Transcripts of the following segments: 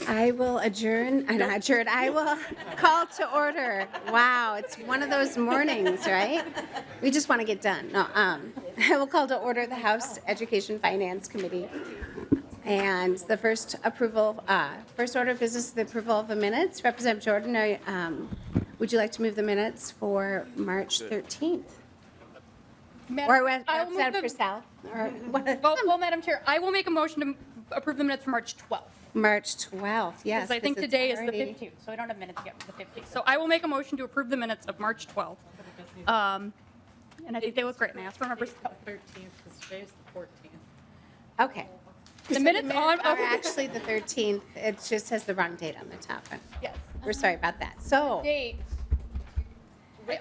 I will adjourn, not adjourn, I will call to order. Wow, it's one of those mornings, right? We just want to get done. No, I will call to order the House Education Finance Committee. And the first order of business is the approval of the minutes. Representative Jordan, would you like to move the minutes for March 13th? Or Representative Purcell? Well, Madam Chair, I will make a motion to approve the minutes for March 12th. March 12th, yes. Because I think today is the 15th, so I don't have minutes yet for the 15th. So I will make a motion to approve the minutes of March 12th. And I think they look great, and I ask for members. 13th, because today is the 14th. Okay. The minutes are actually the 13th. It just has the wrong date on the top. Yes. We're sorry about that. So, Date.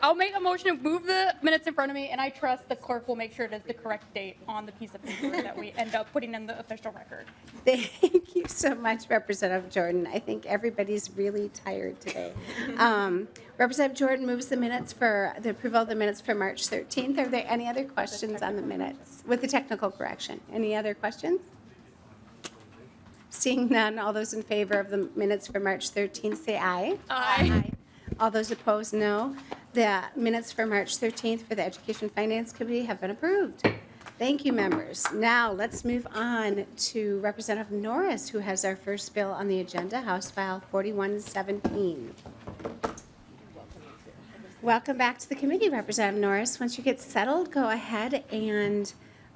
I'll make a motion to move the minutes in front of me, and I trust the clerk will make sure it is the correct date on the piece of paper that we end up putting in the official record. thank you so much, Representative Jordan. I think everybody's really tired today. Representative Jordan moves the minutes for the approval of the minutes for March 13th. Are there any other questions on the minutes with the technical correction? Any other questions? Seeing none, all those in favor of the minutes for March 13th say aye. Aye. All those opposed, no. The minutes for March 13th for the Education Finance Committee have been approved. Thank you, members. Now, let's move on to Representative Norris, who has our first bill on the agenda, House File 4117. Welcome back to the committee, Representative Norris. Once you get settled, go ahead and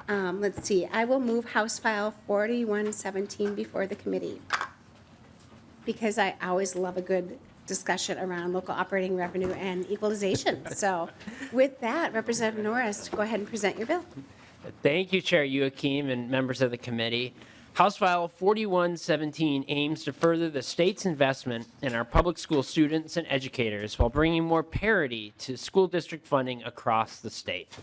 let's see. I will move House File 4117 before the committee because I always love a good discussion around local operating revenue and equalization. So with that, Representative Norris, go ahead and present your bill. Thank you, Chair Joachim and members of the committee. House File 4117 aims to further the state's investment in our public school students and educators while bringing more parity to school district funding across the state.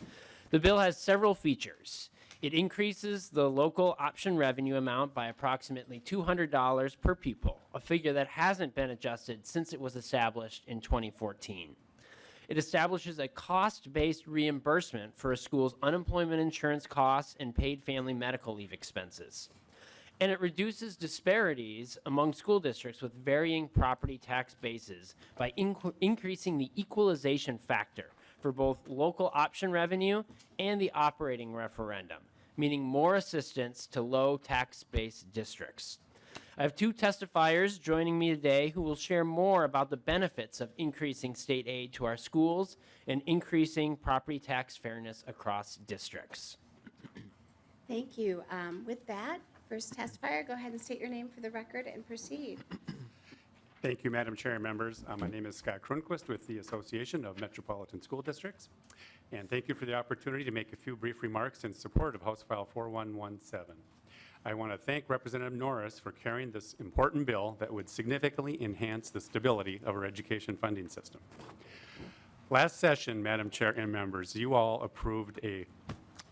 The bill has several features. It increases the local option revenue amount by approximately $200 per pupil, a figure that hasn't been adjusted since it was established in 2014. It establishes a cost-based reimbursement for a school's unemployment insurance costs and paid family medical leave expenses. And it reduces disparities among school districts with varying property tax bases by increasing the equalization factor for both local option revenue and the operating referendum, meaning more assistance to low tax-based districts. I have two testifiers joining me today who will share more about the benefits of increasing state aid to our schools and increasing property tax fairness across districts. Thank you. With that, first testifier, go ahead and state your name for the record and proceed. Thank you, Madam Chair and members. My name is Scott Cronquist with the Association of Metropolitan School Districts, and thank you for the opportunity to make a few brief remarks in support of House File 4117. I want to thank Representative Norris for carrying this important bill that would significantly enhance the stability of our education funding system. Last session, Madam Chair and members, you all approved a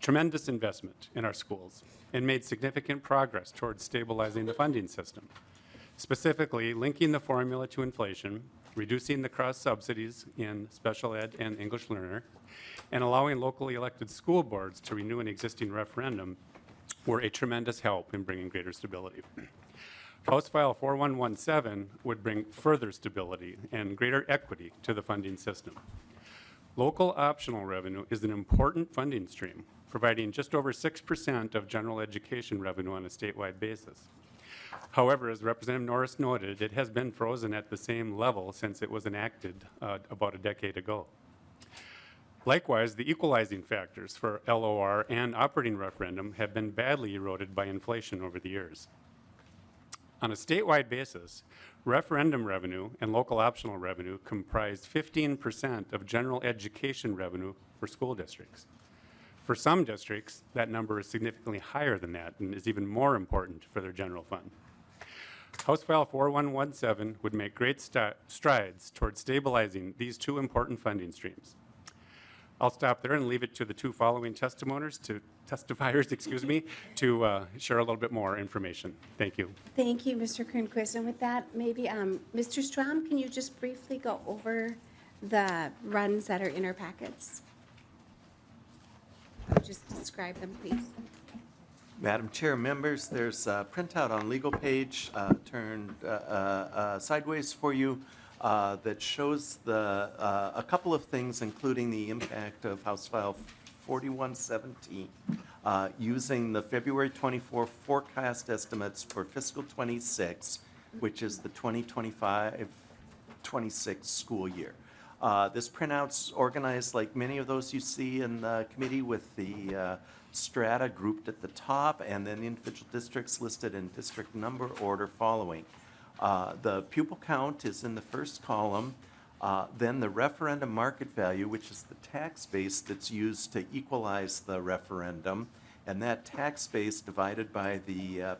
tremendous investment in our schools and made significant progress towards stabilizing the funding system. Specifically, linking the formula to inflation, reducing the cross subsidies in special ed and English learner, and allowing locally elected school boards to renew an existing referendum were a tremendous help in bringing greater stability. House File 4117 would bring further stability and greater equity to the funding system. Local optional revenue is an important funding stream, providing just over 6% of general education revenue on a statewide basis. However, as Representative Norris noted, it has been frozen at the same level since it was enacted about a decade ago. Likewise, the equalizing factors for LOR and operating referendum have been badly eroded by inflation over the years. On a statewide basis, referendum revenue and local optional revenue comprise 15% of general education revenue for school districts. For some districts, that number is significantly higher than that and is even more important for their general fund. House File 4117 would make great strides towards stabilizing these two important funding streams. I'll stop there and leave it to the two following testifiers, to share a little bit more information. Thank you. Thank you, Mr. Kernquist. And with that, maybe Mr. Strom, can you just briefly go over the runs that are in our packets? Just describe them, please. Madam Chair, members, there's a printout on legal page turned sideways for you that shows a couple of things, including the impact of House File 4117, using the February 24 forecast estimates for fiscal 26, which is the 2025-26 school year. This printout's organized like many of those you see in the committee, with the strata grouped at the top and then individual districts listed in district number order following. The pupil count is in the first column. Then the referendum market value, which is the tax base that's used to equalize the referendum, and that tax base divided by the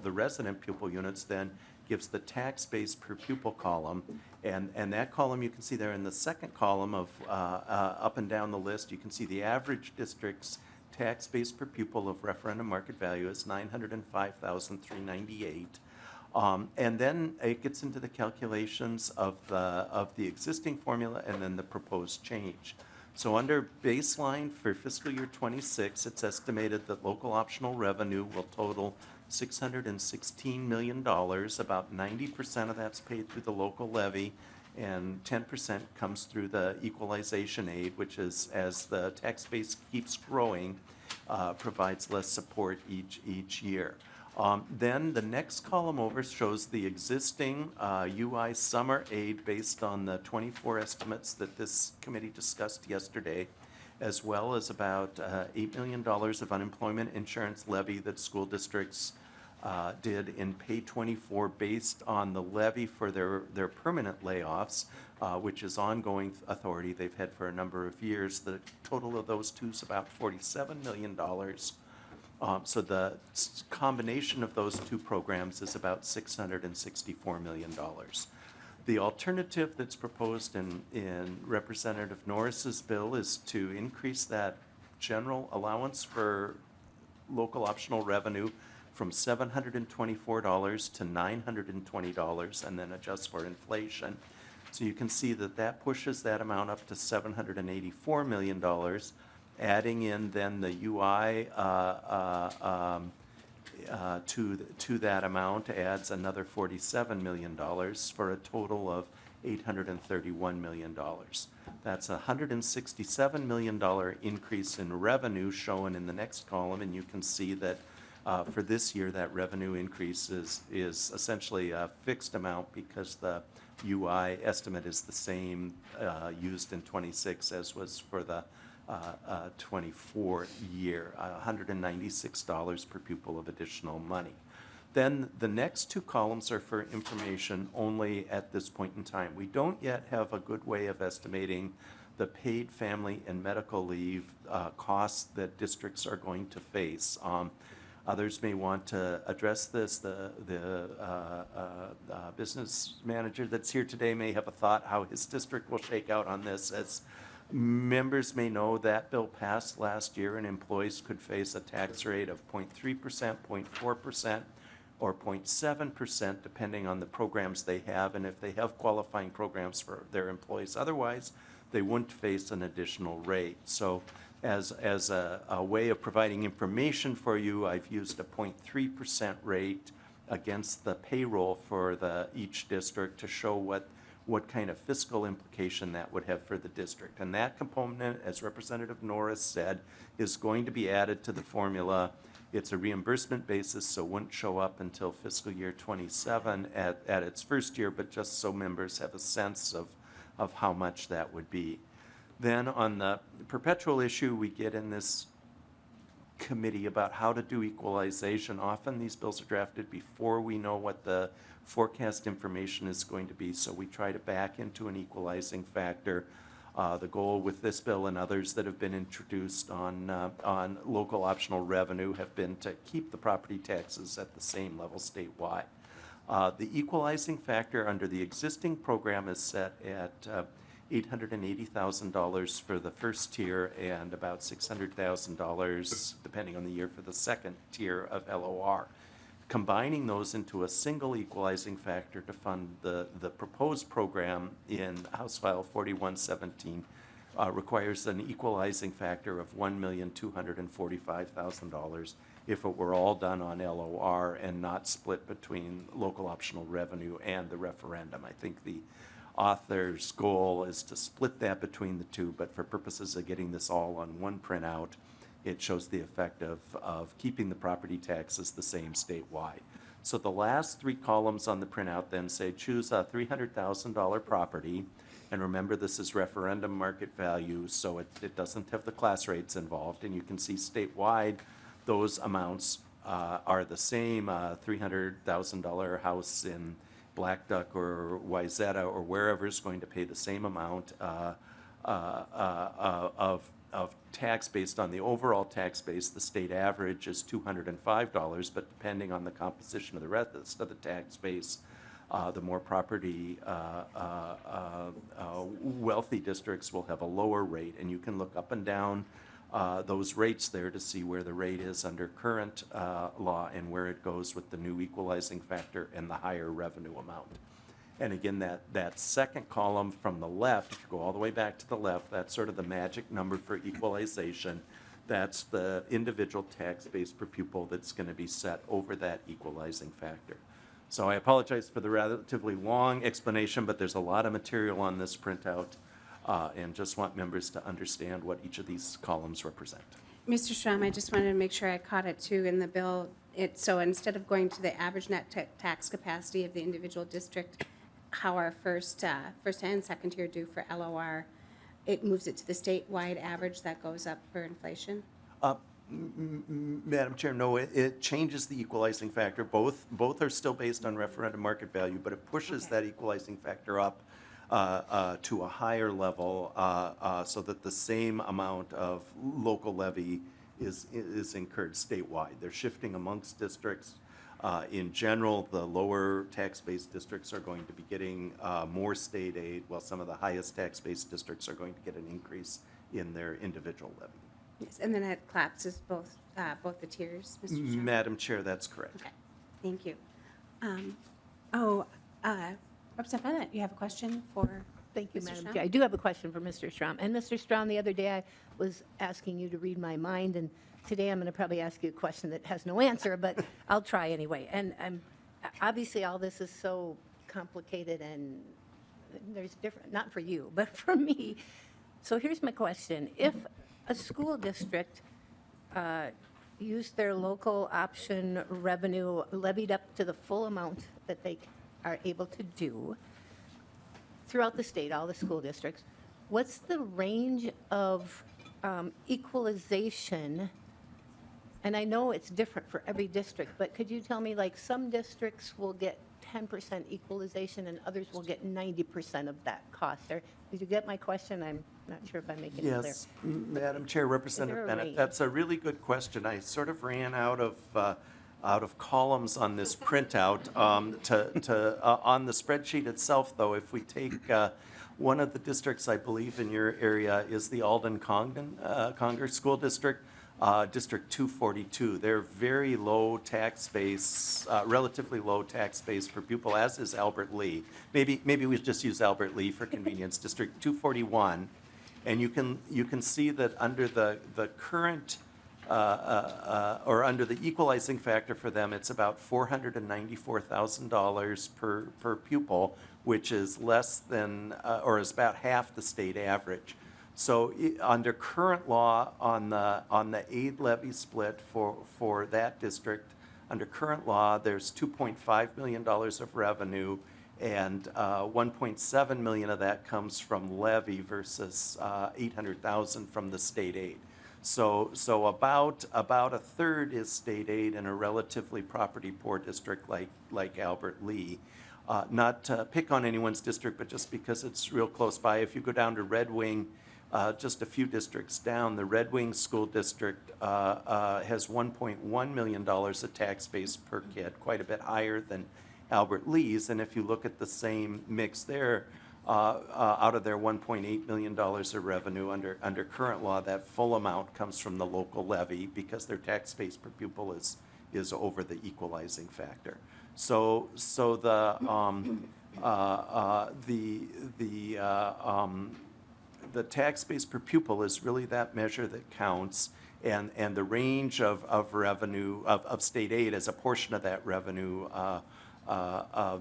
resident pupil units then gives the tax base per pupil column. And that column you can see there in the second column of up and down the list, you can see the average district's tax base per pupil of referendum market value is $905,398. And then it gets into the calculations of the existing formula and then the proposed change. So under baseline for fiscal year 26, it's estimated that local optional revenue will total $616 million. About 90% of that's paid through the local levy, and 10% comes through the equalization aid, which is, as the tax base keeps growing, provides less support each year. Then the next column over shows the existing UI summer aid based on the 24 estimates that this committee discussed yesterday, as well as about $8 million of unemployment insurance levy that school districts did in Pay 24 based on the levy for their permanent layoffs, which is ongoing authority they've had for a number of years. The total of those two is about $47 million. So the combination of those two programs is about $664 million. The alternative that's proposed in Representative Norris's bill is to increase that general allowance for local optional revenue from $724 to $920 and then adjust for inflation. So you can see that pushes that amount up to $784 million. Adding in then the UI to that amount adds another $47 million for a total of $831 million. That's a $167 million increase in revenue shown in the next column, and you can see that for this year that revenue increase is essentially a fixed amount because the UI estimate is the same used in 26 as was for the 24 year, $196 per pupil of additional money. Then the next two columns are for information only at this point in time. We don't yet have a good way of estimating the paid family and medical leave costs that districts are going to face. Others may want to address this. The business manager that's here today may have a thought how his district will shake out on this. As members may know, that bill passed last year, and employees could face a tax rate of 0.3%, 0.4%, or 0.7%, depending on the programs they have, and if they have qualifying programs for their employees. Otherwise, they wouldn't face an additional rate. So as a way of providing information for you, I've used a 0.3% rate against the payroll for each district to show what kind of fiscal implication that would have for the district. And that component, as Representative Norris said, is going to be added to the formula. It's a reimbursement basis, so wouldn't show up until fiscal year 27 at its first year, but just so members have a sense of how much that would be. Then on the perpetual issue, we get in this committee about how to do equalization. Often these bills are drafted before we know what the forecast information is going to be, so we try to back into an equalizing factor. The goal with this bill and others that have been introduced on local optional revenue have been to keep the property taxes at the same level statewide. The equalizing factor under the existing program is set at $880,000 for the first tier and about $600,000, depending on the year, for the second tier of LOR. Combining those into a single equalizing factor to fund the proposed program in House File 4117 requires an equalizing factor of $1,245,000 if it were all done on LOR and not split between local optional revenue and the referendum. I think the author's goal is to split that between the two, but for purposes of getting this all on one printout, it shows the effect of keeping the property taxes the same statewide. So the last three columns on the printout then say choose a $300,000 property. And remember, this is referendum market value, so it doesn't have the class rates involved. And you can see statewide, those amounts are the same. $300,000 house in Black Duck or Wayzata or wherever is going to pay the same amount of tax based on the overall tax base. The state average is $205, but depending on the composition of the rest of the tax base, the more property wealthy districts will have a lower rate, and you can look up and down those rates there to see where the rate is under current law and where it goes with the new equalizing factor and the higher revenue amount. And again, that second column from the left, if you go all the way back to the left, that's sort of the magic number for equalization. That's the individual tax base per pupil that's going to be set over that equalizing factor. So I apologize for the relatively long explanation, but there's a lot of material on this printout, and just want members to understand what each of these columns represent. Mr. Strom, I just wanted to make sure I caught it too in the bill. So instead of going to the average net tax capacity of the individual district, how our first and second tier do for LOR, it moves it to the statewide average that goes up for inflation? Madam Chair, no, it changes the equalizing factor. Both are still based on referendum market value, but it pushes that equalizing factor up to a higher level so that the same amount of local levy is incurred statewide. They're shifting amongst districts. In general, the lower tax-based districts are going to be getting more state aid, while some of the highest tax-based districts are going to get an increase in their individual levy. Yes, and then that collapses both the tiers, Mr. Strom? Madam Chair, that's correct. Okay, thank you. Representative Bennett, you have a question for Thank you, Mr. Madam Strom? Chair. I do have a question for Mr. Strom. And Mr. Strom, the other day I was asking you to read my mind, and today I'm going to probably ask you a question that has no answer, but I'll try anyway. And obviously all this is so complicated, and there's different, not for you, but for me. So here's my question. If a school district used their local option revenue levied up to the full amount that they are able to do throughout the state, all the school districts, what's the range of equalization? And I know it's different for every district, but could you tell me, like, some districts will get 10% equalization and others will get 90% of that cost? Or, did you get my question? I'm not sure if I'm making it clear. Yes, Madam Chair, Representative a Bennett, range? that's a really good question. I sort of ran out of columns on this printout. On the spreadsheet itself, though, if we take one of the districts, I believe in your area is the Alden-Conger School District, District 242. They're very low tax base, relatively low tax base per pupil, as is Albert Lee. Maybe we just use Albert Lee for convenience. District 241, and you can see that under the current or under the equalizing factor for them, it's about $494,000 per pupil, which is less than or is about half the state average. So under current law on the aid levy split for that district, under current law, there's $2.5 million of revenue, and 1.7 million of that comes from levy versus 800,000 from the state aid. So about a third is state aid in a relatively property poor district like Albert Lee. Not to pick on anyone's district, but just because it's real close by. If you go down to Red Wing, just a few districts down, the Red Wing School District has $1.1 million of tax base per kid, quite a bit higher than Albert Lee's. And if you look at the same mix there, out of their $1.8 million of revenue under current law, that full amount comes from the local levy because their tax base per pupil is over the equalizing factor. So the tax base per pupil is really that measure that counts, And the range of revenue, of state aid as a portion of that revenue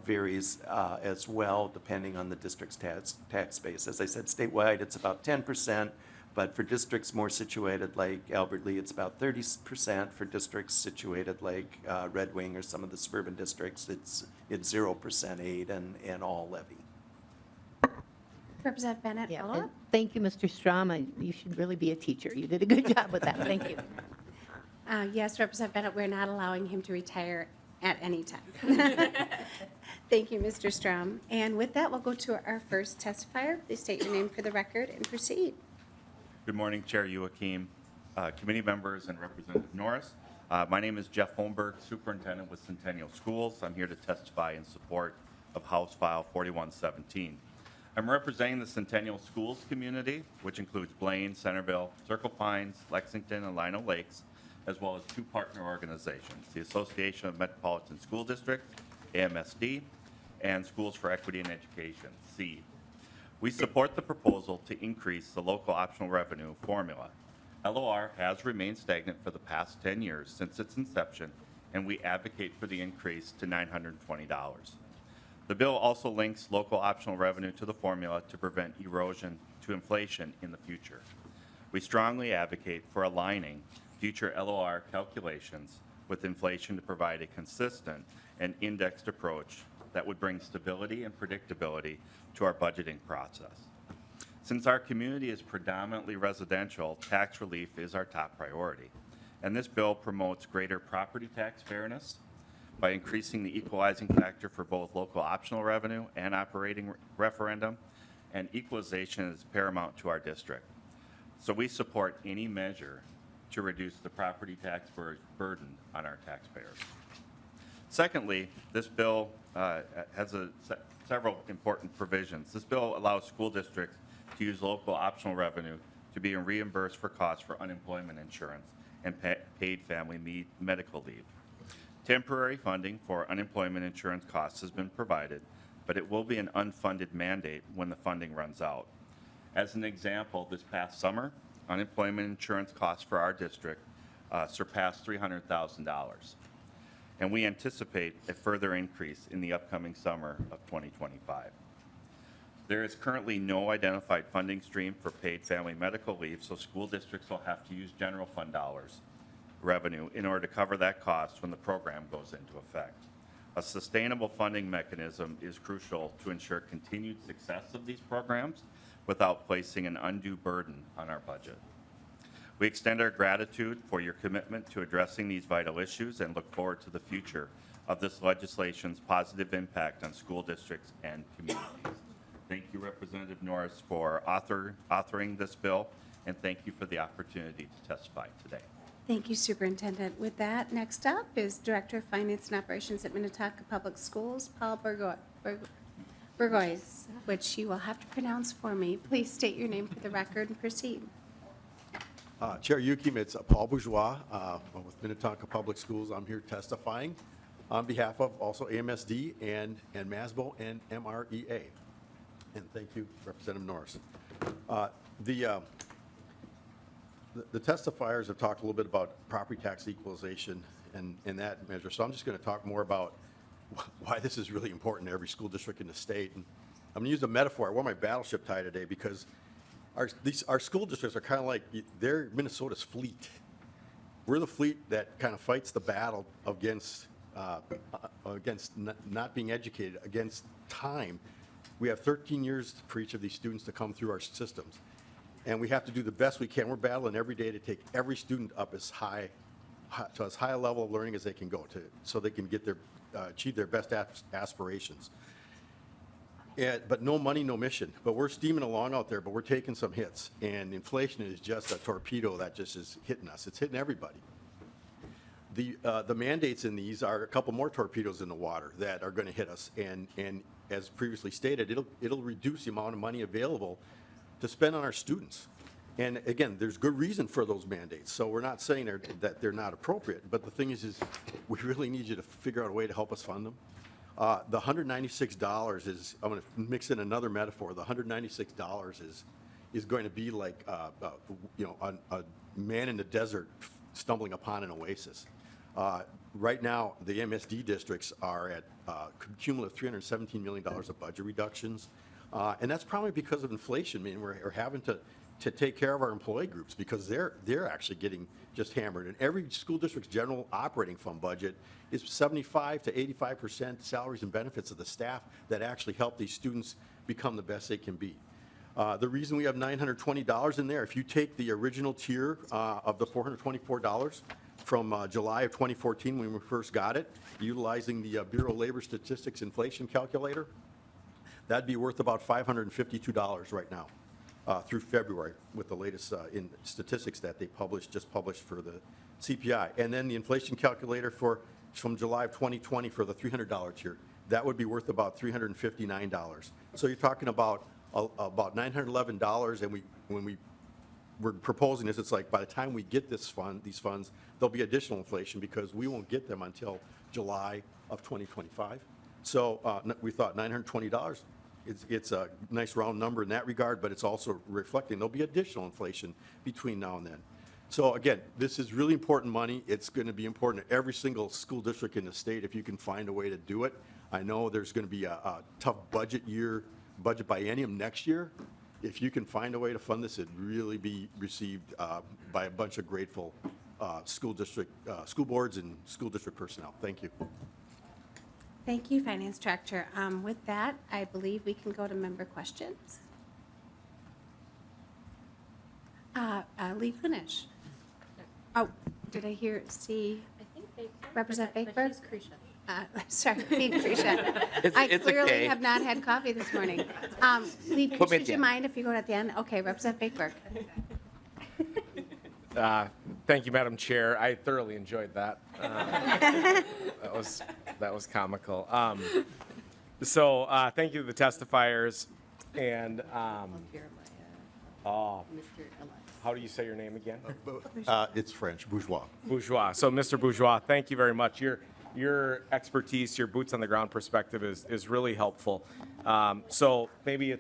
varies as well, depending on the district's tax base. As I said, statewide, it's about 10%, but for districts more situated like Albert Lee, it's about 30%. For districts situated like Red Wing or some of the suburban districts, it's 0% aid and all levy. Representative Bennett, Yeah, follow-up? and thank you, Mr. Strom. You should really be a teacher. You did a good job with that. Thank you. Yes, Representative Bennett, we're not allowing him to retire at any time. Thank you, Mr. Strom. And with that, we'll go to our first testifier. Please state your name for the record and proceed. Good morning, Chair Joachim, committee members, and Representative Norris. My name is Jeff Holmberg, Superintendent with Centennial Schools. I'm here to testify in support of House File 4117. I'm representing the Centennial Schools community, which includes Blaine, Centerville, Circle Pines, Lexington, and Lino Lakes, as well as two partner organizations, the Association of Metropolitan School Districts, AMSD, and Schools for Equity in Education, SEED. We support the proposal to increase the local optional revenue formula. LOR has remained stagnant for the past 10 years since its inception, and we advocate for the increase to $920. The bill also links local optional revenue to the formula to prevent erosion to inflation in the future. We strongly advocate for aligning future LOR calculations with inflation to provide a consistent and indexed approach that would bring stability and predictability to our budgeting process. Since our community is predominantly residential, tax relief is our top priority. And this bill promotes greater property tax fairness by increasing the equalizing factor for both local optional revenue and operating referendum, and equalization is paramount to our district. So we support any measure to reduce the property tax burden on our taxpayers. Secondly, this bill has several important provisions. This bill allows school districts to use local optional revenue to be reimbursed for costs for unemployment insurance and paid family medical leave. Temporary funding for unemployment insurance costs has been provided, but it will be an unfunded mandate when the funding runs out. As an example, this past summer, unemployment insurance costs for our district surpassed $300,000. And we anticipate a further increase in the upcoming summer of 2025. There is currently no identified funding stream for paid family medical leave, so school districts will have to use general fund dollars revenue in order to cover that cost when the program goes into effect. A sustainable funding mechanism is crucial to ensure continued success of these programs without placing an undue burden on our budget. We extend our gratitude for your commitment to addressing these vital issues and look forward to the future of this legislation's positive impact on school districts and communities. Thank you, Representative Norris, for authoring this bill, and thank you for the opportunity to testify today. Thank you, Superintendent. With that, next up is Director of Finance and Operations at Minnetonka Public Schools, Paul Burgoyes, which you will have to pronounce for me. Please state your name for the record and proceed. Chair Joachim, it's Paul Bourgeois with Minnetonka Public Schools. I'm here testifying on behalf of also AMSD and MASBO and MREA. And thank you, Representative Norris. The testifiers have talked a little bit about property tax equalization and that measure. So I'm just going to talk more about why this is really important to every school district in the state. And I'm going to use a metaphor. I wore my battleship tie today because our school districts are kind of like, they're Minnesota's fleet. We're the fleet that kind of fights the battle against not being educated, against time. We have 13 years for each of these students to come through our systems. And we have to do the best we can. We're battling every day to take every student up to as high a level of learning as they can go to, so they can get achieve their best aspirations. But no money, no mission. But we're steaming along out there, but we're taking some hits. And inflation is just a torpedo that just is hitting us. It's hitting everybody. The mandates in these are a couple more torpedoes in the water that are going to hit us. And as previously stated, it'll reduce the amount of money available to spend on our students. And again, there's good reason for those mandates. So we're not saying that they're not appropriate. But the thing is we really need you to figure out a way to help us fund them. The $196 is, I'm going to mix in another metaphor. The $196 is going to be like, a man in the desert stumbling upon an oasis. Right now, the MSD districts are at cumulative $317 million of budget reductions. And that's probably because of inflation. I mean, we're having to take care of our employee groups because they're actually getting just hammered. And every school district's general operating fund budget is 75 to 85% salaries and benefits of the staff that actually help these students become the best they can be. The reason we have $920 in there, if you take the original tier of the $424 from July of 2014 when we first got it, utilizing the Bureau of Labor Statistics inflation calculator, that'd be worth about $552 right now through February with the latest in statistics that they just published for the CPI. And then the inflation calculator from July of 2020 for the $300 tier, that would be worth about $359. So you're talking about $911, and when we're proposing this, it's like by the time we get these funds, there'll be additional inflation because we won't get them until July of 2025. So we thought $920. It's a nice round number in that regard, but it's also reflecting there'll be additional inflation between now and then. So again, this is really important money. It's going to be important to every single school district in the state if you can find a way to do it. I know there's going to be a tough budget biennium next year. If you can find a way to fund this, it'd really be received by a bunch of grateful school boards and school district personnel. Thank you. Thank you, Finance Director. With that, I believe we can go to member questions. Lee Kunish. Oh, did I see I think they. Representative but Bakeberg? he's Cretia. Sorry, Lee Krisha. I It's clearly okay. have not had coffee this morning. Lee, Put me at would the you end. mind if you go at the end? Okay, Representative Bakeberg. Thank you, Madam Chair. I thoroughly enjoyed that. That was comical. So thank you to the testifiers. And how do you say your name again? It's French, bourgeois. Bourgeois. So Mr. Bourgeois, thank you very much. Your expertise, your boots on the ground perspective is really helpful. So maybe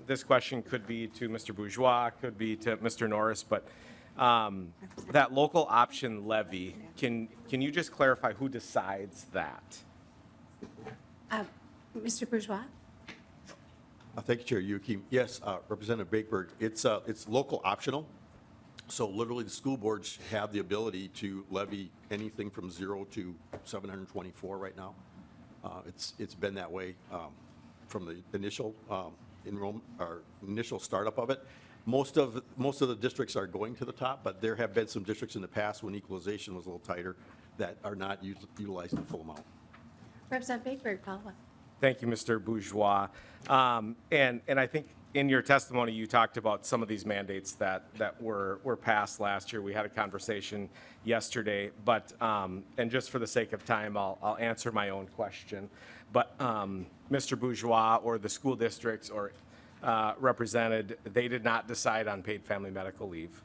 this question could be to Mr. Bourgeois, could be to Mr. Norris, but that local option levy, can you just clarify who decides that? Mr. Bourgeois? Thank you, Chair Yuki. Yes, Representative Bakeberg, it's local optional. So literally, the school boards have the ability to levy anything from 0 to 724 right now. It's been that way from the initial enrollment or initial startup of it. Most of the districts are going to the top, but there have been some districts in the past when equalization was a little tighter that are not utilizing the full amount. Representative Bakeberg, follow up. Thank you, Mr. Bourgeois. And I think in your testimony, you talked about some of these mandates that were passed last year. We had a conversation yesterday, but, and just for the sake of time, I'll answer my own question. But Mr. Bourgeois or the school districts or represented, they did not decide on paid family medical leave.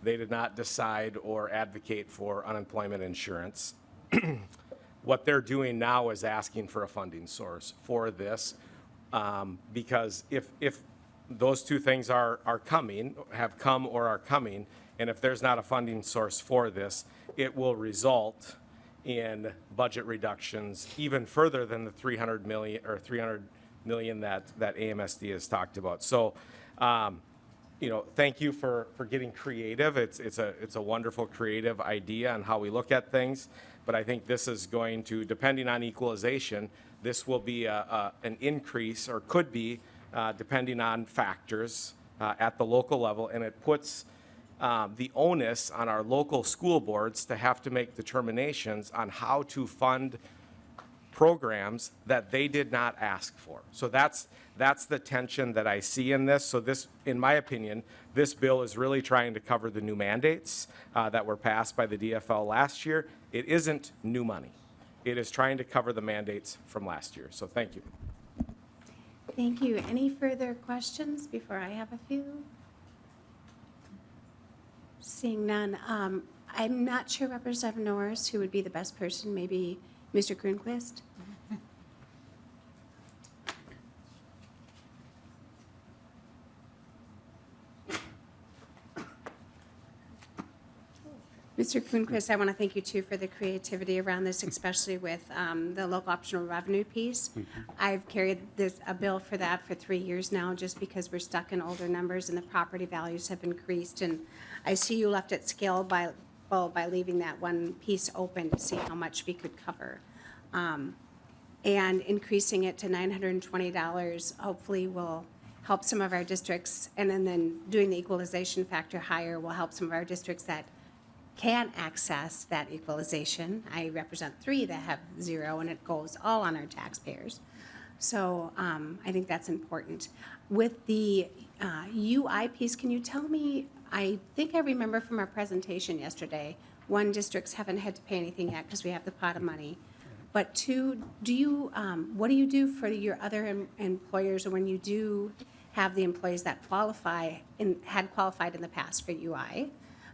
They did not decide or advocate for unemployment insurance. What they're doing now is asking for a funding source for this, because if those two things are coming, have come or are coming, and if there's not a funding source for this, it will result in budget reductions even further than the $300 million that AMSD has talked about. So, thank you for getting creative. It's a wonderful creative idea on how we look at things. But I think this is going to, depending on equalization, this will be an increase, or could be, depending on factors at the local level, and it puts the onus on our local school boards to have to make determinations on how to fund programs that they did not ask for. So that's the tension that I see in this. So this, in my opinion, this bill is really trying to cover the new mandates that were passed by the DFL last year. It isn't new money. It is trying to cover the mandates from last year. So thank you. Thank you. Any further questions before I have a few? Seeing none, I'm not sure, Representative Norris, who would be the best person, maybe Mr. Grunquist? Mr. Kuhnquist, I want to thank you too for the creativity around this, especially with the local optional revenue piece. I've carried a bill for that for 3 years now, just because we're stuck in older numbers and the property values have increased. And I see you left it scale by leaving that one piece open to see how much we could cover. And increasing it to $920 hopefully will help some of our districts. And then doing the equalization factor higher will help some of our districts that can access that equalization. I represent 3 that have 0, and it goes all on our taxpayers. So I think that's important. With the UI piece, can you tell me, I think I remember from our presentation yesterday, 1, districts haven't had to pay anything yet because we have the pot of money. But 2, do you, what do you do for your other employers, or when you do have the employees that qualify and had qualified in the past for UI?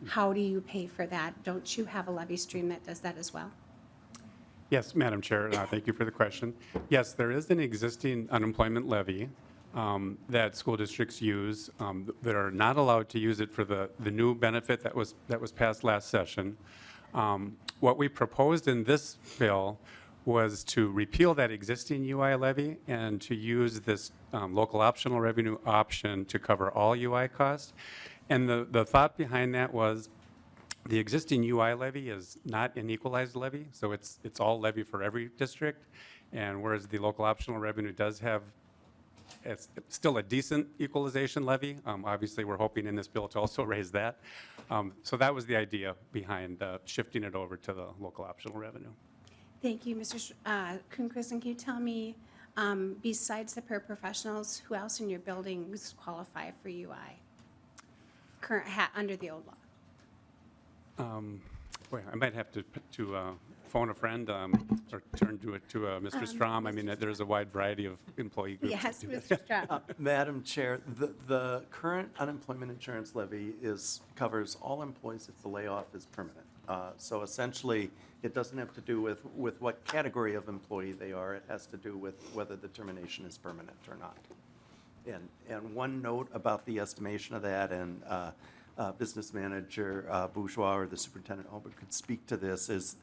How do you pay for that? Don't you have a levy stream that does that as well? Yes, Madam Chair, thank you for the question. Yes, there is an existing unemployment levy that school districts use that are not allowed to use it for the new benefit that was passed last session. What we proposed in this bill was to repeal that existing UI levy and to use this local optional revenue option to cover all UI costs. And the thought behind that was the existing UI levy is not an equalized levy, so it's all levy for every district. And whereas the local optional revenue does have, it's still a decent equalization levy. Obviously, we're hoping in this bill to also raise that. So that was the idea behind shifting it over to the local optional revenue. Thank you, Mr. Kuhnquist. And can you tell me, besides the paraprofessionals, who else in your buildings qualify for UI? Under the old law? Boy, I might have to phone a friend or turn to Mr. Strom. I mean, there's a wide variety of employee groups. Yes, that do Mr. Strom. Madam Chair, the current unemployment insurance levy covers all employees if the layoff is permanent. So essentially, it doesn't have to do with what category of employee they are. It has to do with whether the termination is permanent or not. And one note about the estimation of that, and Business Manager Bourgeois or the Superintendent Holbert could speak to this, is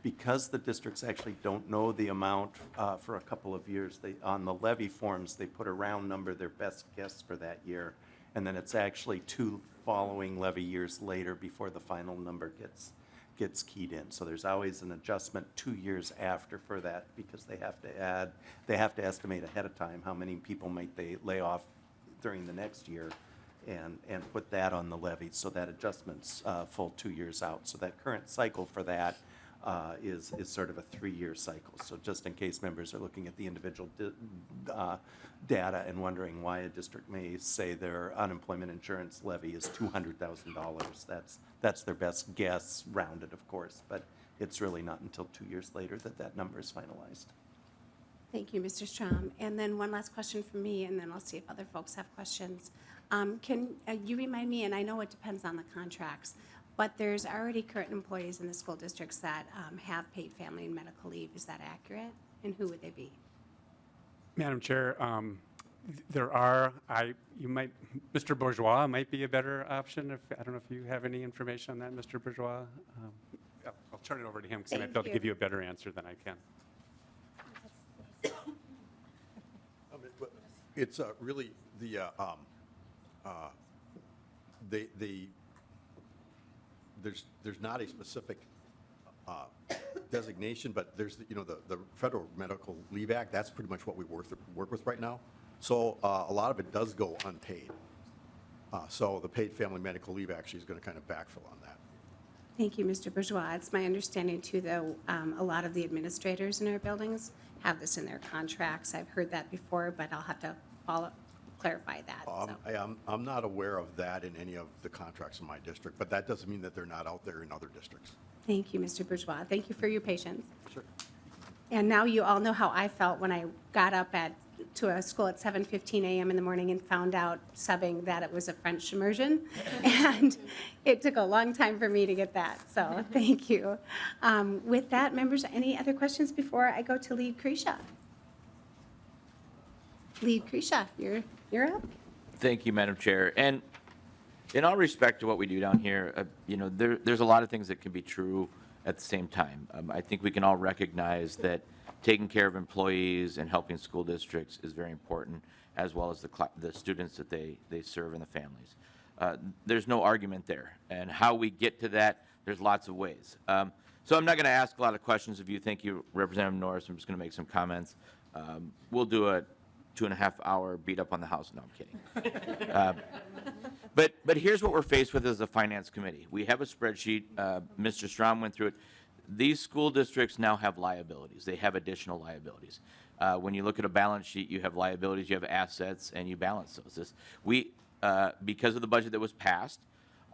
because the districts actually don't know the amount for a couple of years, on the levy forms, they put a round number, their best guess for that year, and then it's actually 2 following levy years later before the final number gets keyed in. So there's always an adjustment 2 years after for that, because they have to estimate ahead of time how many people might they lay off during the next year and put that on the levy. So that adjustment's full 2 years out. So that current cycle for that is sort of a 3-year cycle. So just in case members are looking at the individual data and wondering why a district may say their unemployment insurance levy is $200,000, that's their best guess, rounded of course, but it's really not until 2 years later that number is finalized. Thank you, Mr. Strom. And then one last question from me, and then I'll see if other folks have questions. Can you remind me, and I know it depends on the contracts, but there's already current employees in the school districts that have paid family and medical leave. Is that accurate? And who would they be? Madam Chair, there are, Mr. Bourgeois might be a better option. I don't know if you have any information on that, Mr. Bourgeois. I'll turn it over to him because he might be able to give you a better answer than I can. It's really there's not a specific designation, but there's the Federal Medical Leave Act. That's pretty much what we work with right now. So a lot of it does go unpaid. So the paid family medical leave actually is going to kind of backfill on that. Thank you, Mr. Bourgeois. It's my understanding too, though, a lot of the administrators in our buildings have this in their contracts. I've heard that before, but I'll have to clarify that. So. I'm not aware of that in any of the contracts in my district, but that doesn't mean that they're not out there in other districts. Thank you, Mr. Bourgeois. Thank you for your patience. Sure. And now you all know how I felt when I got up to a school at 7:15 a.m. in the morning and found out subbing that it was a French immersion. And it took a long time for me to get that, so thank you. With that, members, any other questions before I go to Lead Krisha? Lead Krisha, you're up. Thank you, Madam Chair. And in all respect to what we do down here, there's a lot of things that can be true at the same time. I think we can all recognize that taking care of employees and helping school districts is very important, as well as the students that they serve and the families. There's no argument there. And how we get to that, there's lots of ways. So I'm not going to ask a lot of questions of you. Thank you, Representative Norris. I'm just going to make some comments. We'll do a 2.5-hour beat up on the House. No, I'm kidding. But here's what we're faced with as a finance committee. We have a spreadsheet. Mr. Strom went through it. These school districts now have liabilities. They have additional liabilities. When you look at a balance sheet, you have liabilities, you have assets, and you balance those. Because of the budget that was passed,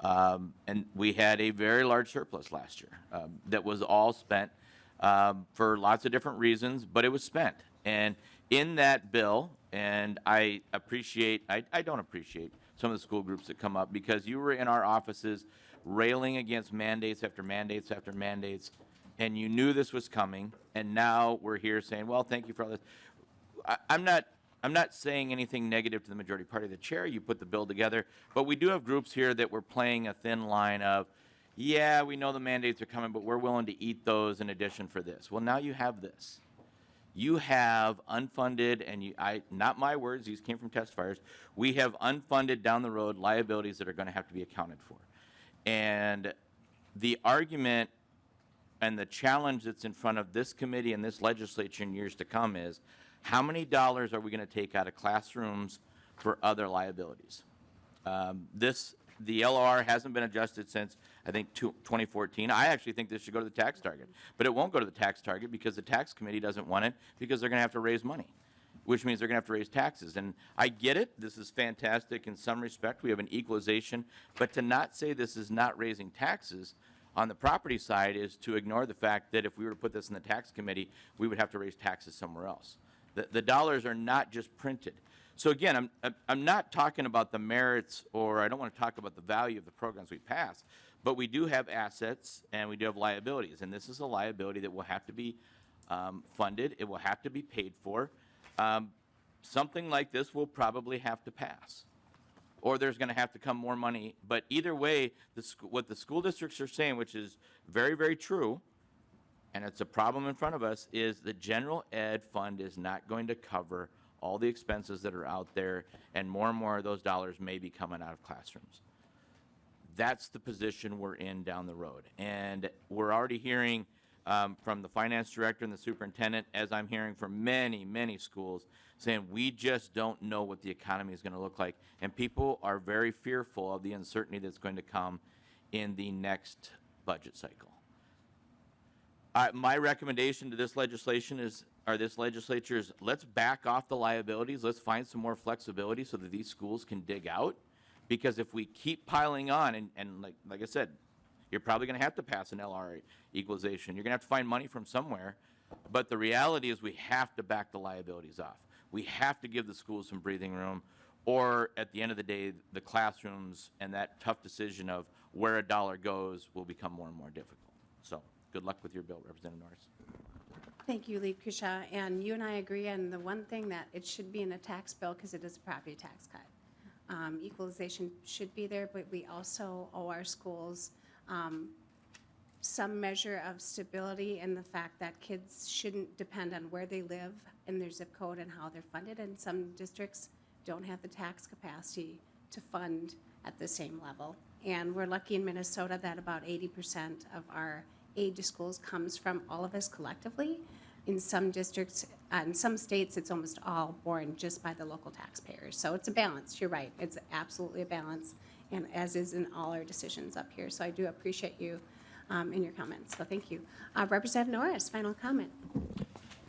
and we had a very large surplus last year that was all spent for lots of different reasons, but it was spent. And in that bill, and I don't appreciate some of the school groups that come up, because you were in our offices railing against mandates after mandates after mandates, and you knew this was coming, and now we're here saying, well, thank you for all this. I'm not saying anything negative to the majority party. The chair, you put the bill together, but we do have groups here that were playing a thin line of, yeah, we know the mandates are coming, but we're willing to eat those in addition for this. Well, now you have this. You have unfunded, and not my words, these came from testifiers, we have unfunded down the road liabilities that are going to have to be accounted for. And the argument and the challenge that's in front of this committee and this legislature in years to come is, how many dollars are we going to take out of classrooms for other liabilities? The LOR hasn't been adjusted since, I think, 2014. I actually think this should go to the tax target. But it won't go to the tax target because the tax committee doesn't want it, because they're going to have to raise money, which means they're going to have to raise taxes. And I get it. This is fantastic in some respect. We have an equalization. But to not say this is not raising taxes on the property side is to ignore the fact that if we were to put this in the tax committee, we would have to raise taxes somewhere else. The dollars are not just printed. So again, I'm not talking about the merits, or I don't want to talk about the value of the programs we pass, but we do have assets and we do have liabilities, and this is a liability that will have to be funded. It will have to be paid for. Something like this will probably have to pass, or there's going to have to come more money. But either way, what the school districts are saying, which is very, very true, and it's a problem in front of us, is the general ed fund is not going to cover all the expenses that are out there, and more of those dollars may be coming out of classrooms. That's the position we're in down the road. And we're already hearing from the finance director and the superintendent, as I'm hearing from many, many schools, saying we just don't know what the economy is going to look like. And people are very fearful of the uncertainty that's going to come in the next budget cycle. My recommendation to this legislation is, this legislature is, let's back off the liabilities. Let's find some more flexibility so that these schools can dig out. Because if we keep piling on, and like I said, you're probably going to have to pass an LR equalization. You're going to have to find money from somewhere. But the reality is we have to back the liabilities off. We have to give the schools some breathing room, or at the end of the day, the classrooms and that tough decision of where a dollar goes will become more and more difficult. So good luck with your bill, Representative Norris. Thank you, Lead Kusha. And you and I agree on the one thing, that it should be in a tax bill because it is a property tax cut. Equalization should be there, but we also owe our schools some measure of stability in the fact that kids shouldn't depend on where they live in their zip code and how they're funded. And some districts don't have the tax capacity to fund at the same level. And we're lucky in Minnesota that about 80% of our aid to schools comes from all of us collectively. In some districts, in some states, it's almost all borne just by the local taxpayers. So it's a balance. You're right. It's absolutely a balance, and as is in all our decisions up here. So I do appreciate you in your comments. So thank you. Representative Norris, final comment.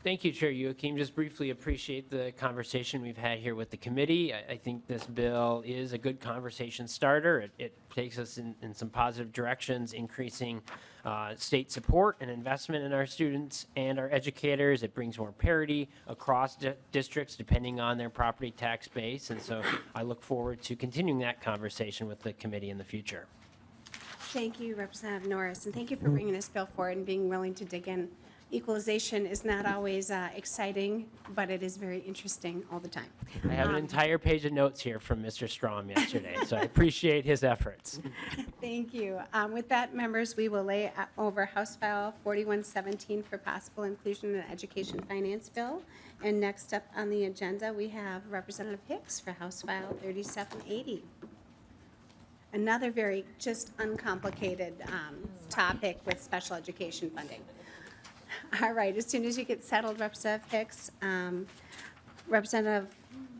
Thank you, Chair Joachim. Just briefly appreciate the conversation we've had here with the committee. I think this bill is a good conversation starter. It takes us in some positive directions, increasing state support and investment in our students and our educators. It brings more parity across districts depending on their property tax base. And so I look forward to continuing that conversation with the committee in the future. Thank you, Representative Norris, and thank you for bringing this bill forward and being willing to dig in Equalization is not always exciting, but it is very interesting all the time. I have an entire page of notes here from Mr. Strom yesterday, so I appreciate his efforts. Thank you. With that, members, we will lay over House File 4117 for possible inclusion in the Education Finance Bill. And next up on the agenda, we have Representative Hicks for House File 3780. Another very just uncomplicated topic with special education funding. All right, as soon as you get settled, Representative Hicks, Representative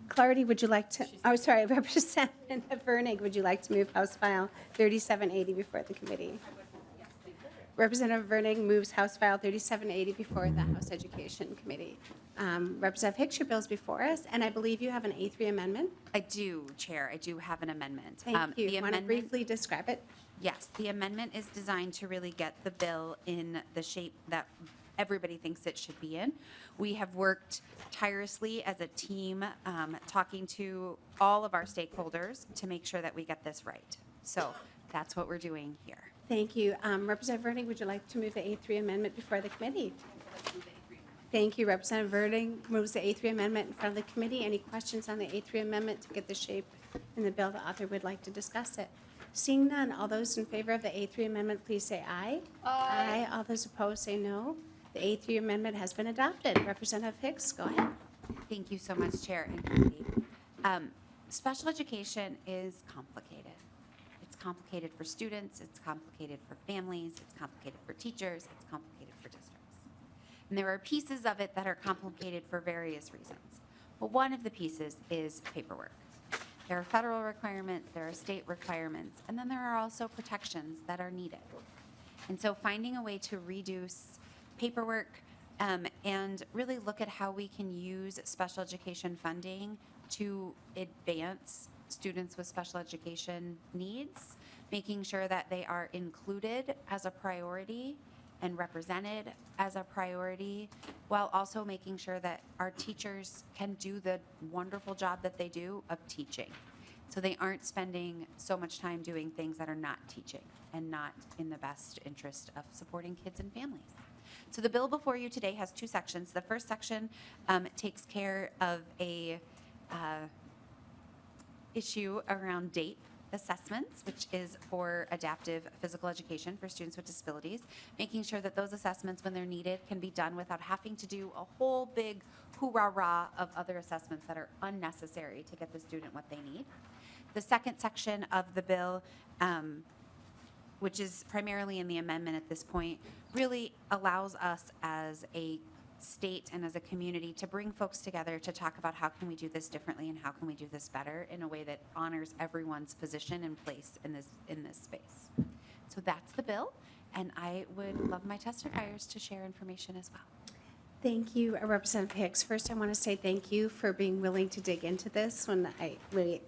Clarity, would you like to, oh, sorry, Representative Virnig, would you like to move House File 3780 before the committee? Representative Virnig moves House File 3780 before the House Education Committee. Representative Hicks, your bill's before us, and I believe you have an A3 amendment. I do, Chair. I do have an amendment. Thank you. The Want to amendment, briefly describe it? yes, the amendment is designed to really get the bill in the shape that everybody thinks it should be in. We have worked tirelessly as a team, talking to all of our stakeholders to make sure that we get this right. So that's what we're doing here. Thank you. Representative Virnig, would you like to move the A3 amendment before the committee? Thank you. Representative Virnig moves the A3 amendment in front of the committee. Any questions on the A3 amendment to get the shape in the bill? The author would like to discuss it. Seeing none, all those in favor of the A3 amendment, please say aye. Aye. All those opposed, say no. The A3 amendment has been adopted. Representative Hicks, go ahead. Thank you so much, Chair and Committee. Special education is complicated. It's complicated for students, it's complicated for families, it's complicated for teachers, it's complicated for districts. And there are pieces of it that are complicated for various reasons. But one of the pieces is paperwork. There are federal requirements, there are state requirements, and then there are also protections that are needed. And so finding a way to reduce paperwork and really look at how we can use special education funding to advance students with special education needs, making sure that they are included as a priority and represented as a priority, while also making sure that our teachers can do the wonderful job that they do of teaching. So they aren't spending so much time doing things that are not teaching and not in the best interest of supporting kids and families. So the bill before you today has two sections. The first section takes care of a issue around DAPE assessments, which is for adaptive physical education for students with disabilities, making sure that those assessments, when they're needed, can be done without having to do a whole big hoorah-rah of other assessments that are unnecessary to get the student what they need. The second section of the bill, which is primarily in the amendment at this point, really allows us as a state and as a community to bring folks together to talk about how can we do this differently and how can we do this better in a way that honors everyone's position and place in this space. So that's the bill, and I would love my testifiers to share information as well. Thank you, Representative Hicks. First, I want to say thank you for being willing to dig into this when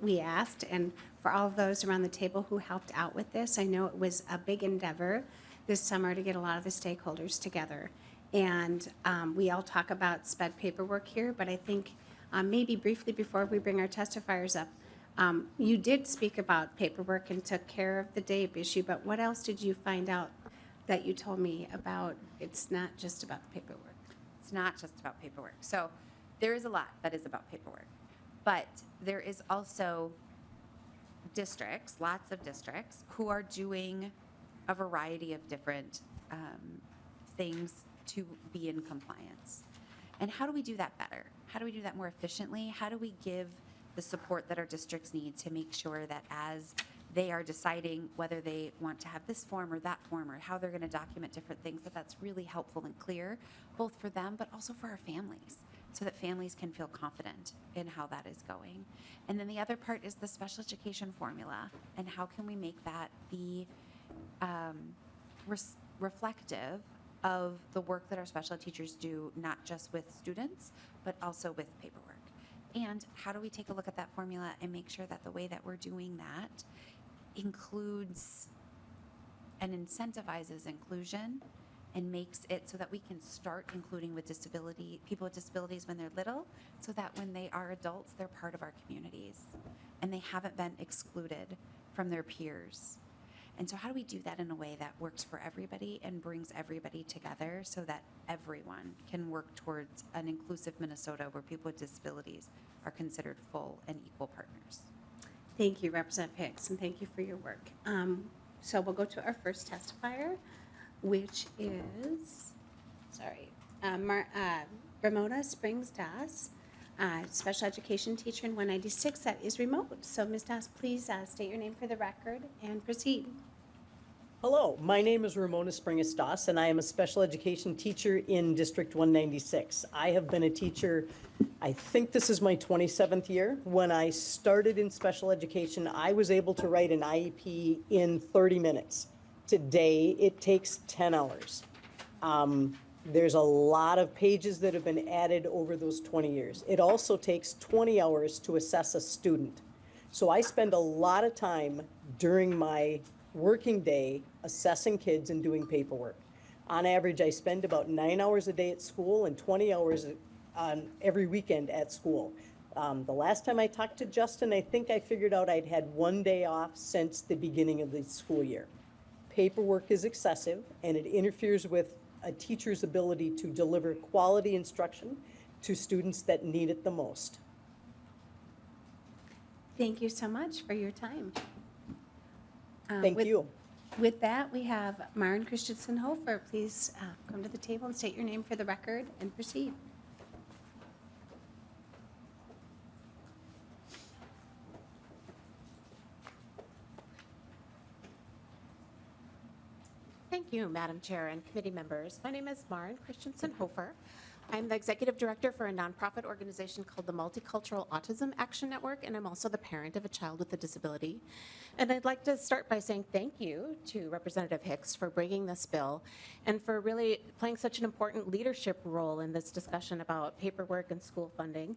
we asked, and for all of those around the table who helped out with this. I know it was a big endeavor this summer to get a lot of the stakeholders together. And we all talk about sped paperwork here, but I think maybe briefly before we bring our testifiers up, you did speak about paperwork and took care of the DAPE issue, but what else did you find out that you told me about? It's not just about the paperwork. It's not just about paperwork. So there is a lot that is about paperwork, but there is also districts, lots of districts, who are doing a variety of different things to be in compliance. And how do we do that better? How do we do that more efficiently? How do we give the support that our districts need to make sure that as they are deciding whether they want to have this form or that form or how they're going to document different things, that that's really helpful and clear, both for them but also for our families, so that families can feel confident in how that is going. And then the other part is the special education formula, and how can we make that be reflective of the work that our special ed teachers do, not just with students, but also with paperwork. And how do we take a look at that formula and make sure that the way that we're doing that includes and incentivizes inclusion and makes it so that we can start including with people with disabilities when they're little, so that when they are adults, they're part of our communities and they haven't been excluded from their peers. And so how do we do that in a way that works for everybody and brings everybody together so that everyone can work towards an inclusive Minnesota where people with disabilities are considered full and equal partners? Thank you, Representative Hicks, and thank you for your work. So we'll go to our first testifier, which is, Ramona Springs Das, special education teacher in 196 that is remote. So Ms. Das, please state your name for the record and proceed. Hello, my name is Ramona Springus Das, and I am a special education teacher in District 196. I have been a teacher, I think this is my 27th year. When I started in special education, I was able to write an IEP in 30 minutes. Today, it takes 10 hours. There's a lot of pages that have been added over those 20 years. It also takes 20 hours to assess a student. So I spend a lot of time during my working day assessing kids and doing paperwork. On average, I spend about 9 hours a day at school and 20 hours on every weekend at school. The last time I talked to Justin, I think I figured out I'd had 1 day off since the beginning of the school year. Paperwork is excessive, and it interferes with a teacher's ability to deliver quality instruction to students that need it the most. Thank you so much for your time. Thank you. With that, we have Maren Christensen Hofer. Please come to the table and state your name for the record and proceed. Thank you, Madam Chair and committee members. My name is Maren Christensen Hofer. I'm the executive director for a nonprofit organization called the Multicultural Autism Action Network, and I'm also the parent of a child with a disability. And I'd like to start by saying thank you to Representative Hicks for bringing this bill and for really playing such an important leadership role in this discussion about paperwork and school funding.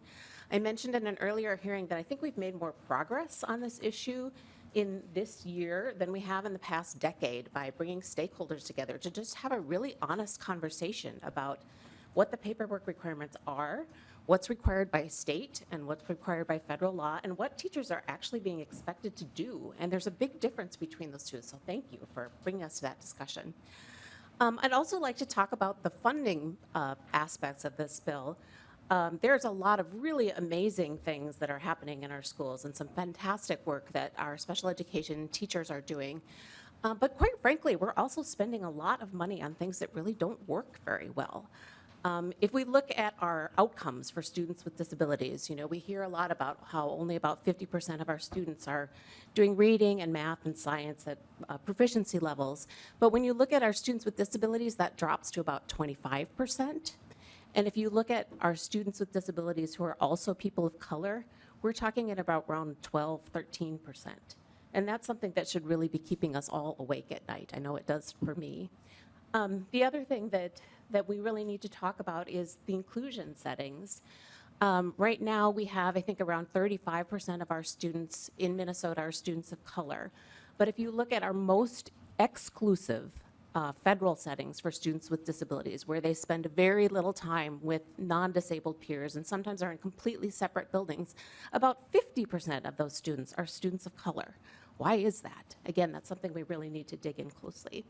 I mentioned in an earlier hearing that I think we've made more progress on this issue in this year than we have in the past decade by bringing stakeholders together to just have a really honest conversation about what the paperwork requirements are, what's required by state and what's required by federal law, and what teachers are actually being expected to do. And there's a big difference between those two, so thank you for bringing us to that discussion. I'd also like to talk about the funding aspects of this bill. There's a lot of really amazing things that are happening in our schools and some fantastic work that our special education teachers are doing. But quite frankly, we're also spending a lot of money on things that really don't work very well. If we look at our outcomes for students with disabilities, we hear a lot about how only about 50% of our students are doing reading and math and science at proficiency levels. But when you look at our students with disabilities, that drops to about 25%. And if you look at our students with disabilities who are also people of color, we're talking at about around 12, 13%. And that's something that should really be keeping us all awake at night. I know it does for me. The other thing that we really need to talk about is the inclusion settings. Right now, we have, I think, around 35% of our students in Minnesota are students of color. But if you look at our most exclusive federal settings for students with disabilities, where they spend very little time with non-disabled peers and sometimes are in completely separate buildings, about 50% of those students are students of color. Why is that? Again, that's something we really need to dig in closely.